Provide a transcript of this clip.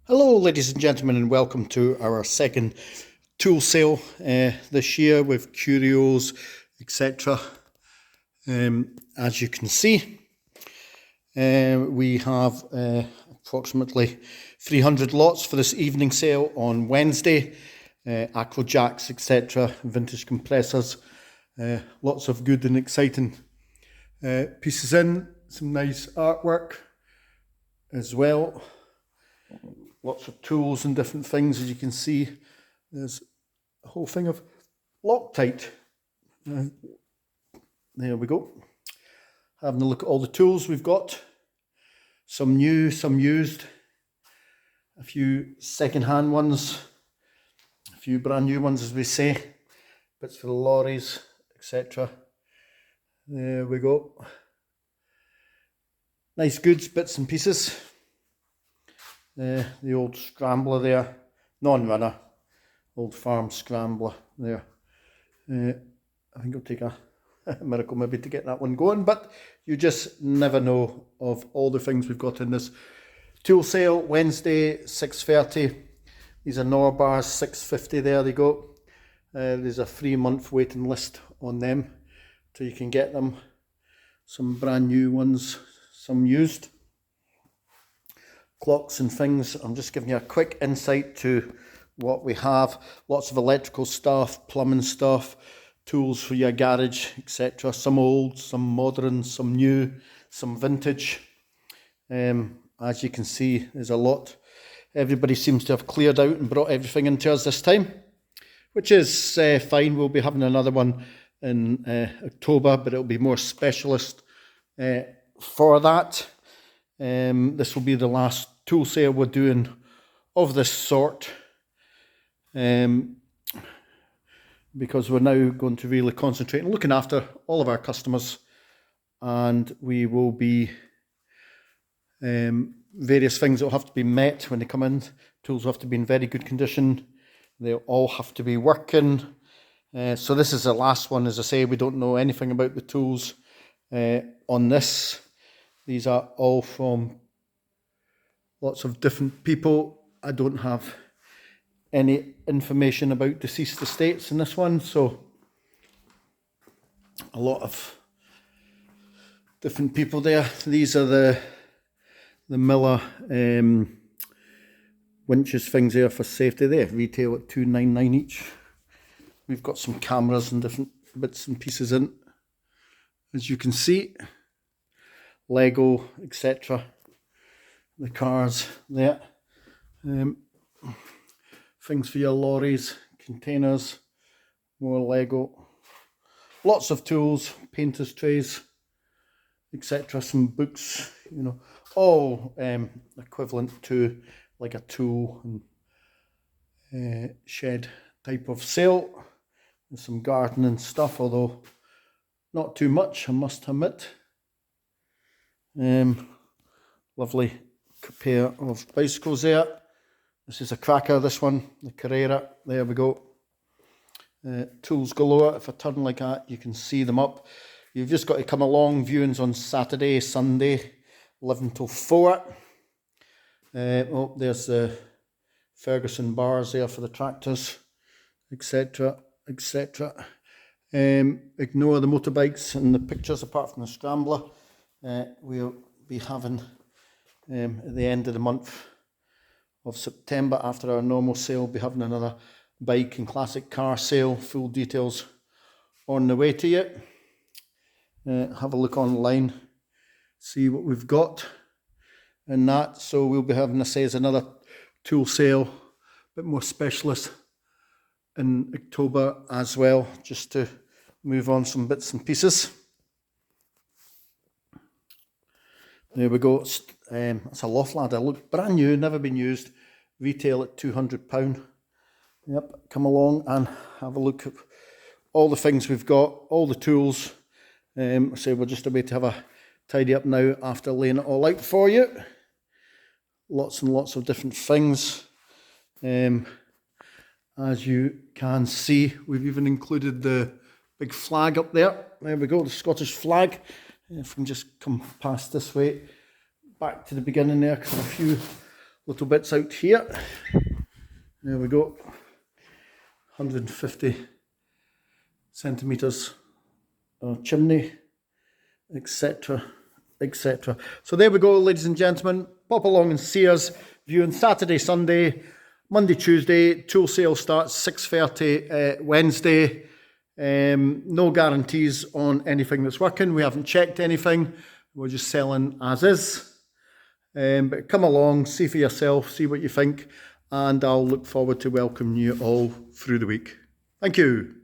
Hello ladies and gentlemen, and welcome to our second tool sale this year with curios, etc. As you can see, we have approximately 300 lots for this evening sale on Wednesday. Acro jacks, etc., vintage compressors, lots of good and exciting pieces in, some nice artwork as well. Lots of tools and different things, as you can see. There's a whole thing of Loctite. There we go. Having a look at all the tools we've got. Some new, some used. A few second-hand ones. A few brand new ones, as we say. Bits for the lorries, etc. There we go. Nice goods, bits and pieces. The old scrambler there, non-runner, old farm scrambler there. I think it'll take a miracle maybe to get that one going, but you just never know of all the things we've got in this tool sale. Wednesday, 6:30. These are Norbars, 650. There they go. There's a 3-month waiting list on them, so you can get them. Some brand new ones, some used. Clocks and things. I'm just giving you a quick insight to what we have. Lots of electrical stuff, plumbing stuff, tools for your garage, etc. Some old, some modern, some new, some vintage. As you can see, there's a lot. Everybody seems to have cleared out and brought everything into us this time, which is fine. We'll be having another one in October, but it'll be more specialist for that. This will be the last tool sale we're doing of this sort, because we're now going to really concentrate on looking after all of our customers, and we will be various things that will have to be met when they come in. Tools have to be in very good condition. They'll all have to be working. So this is the last one. As I say, we don't know anything about the tools on this. These are all from lots of different people. I don't have any information about deceased estates in this one, so a lot of different people there. These are the Miller winches things there for safety. They retail at $2.99 each. We've got some cameras and different bits and pieces in, as you can see. Lego, etc. The cars there. Things for your lorries, containers, more Lego. Lots of tools, painters' trays, etc. Some books, all equivalent to like a tool and shed type of sale. And some gardening stuff, although not too much, I must admit. Lovely pair of bicycles there. This is a cracker, this one, the Carrera. There we go. Tools galore. If I turn like that, you can see them up. You've just got to come along. Viewings on Saturday, Sunday, 11 till 4. There's the Ferguson bars there for the tractors, etc., etc. Ignore the motorbikes and the pictures apart from the scrambler. We'll be having at the end of the month of September, after our normal sale, we'll be having another bike and classic car sale. Full details on the way to you. Have a look online, see what we've got and that. So we'll be having, I say, as another tool sale, a bit more specialist in October as well, just to move on some bits and pieces. There we go. It's a loft ladder. Look, brand new, never been used. Retail at £200. Yep, come along and have a look at all the things we've got, all the tools. So we're just about to have a tidy up now after laying it all out for you. Lots and lots of different things. As you can see, we've even included the big flag up there. There we go, the Scottish flag. If we can just come past this way, back to the beginning there, because a few little bits out here. There we go. 150 centimetres chimney, etc, etc. So there we go, ladies and gentlemen. Pop along and see us viewing Saturday, Sunday, Monday, Tuesday. Tool sale starts 6:30 Wednesday. No guarantees on anything that's working. We haven't checked anything. We're just selling as is. But come along, see for yourself, see what you think, and I'll look forward to welcoming you all through the week. Thank you.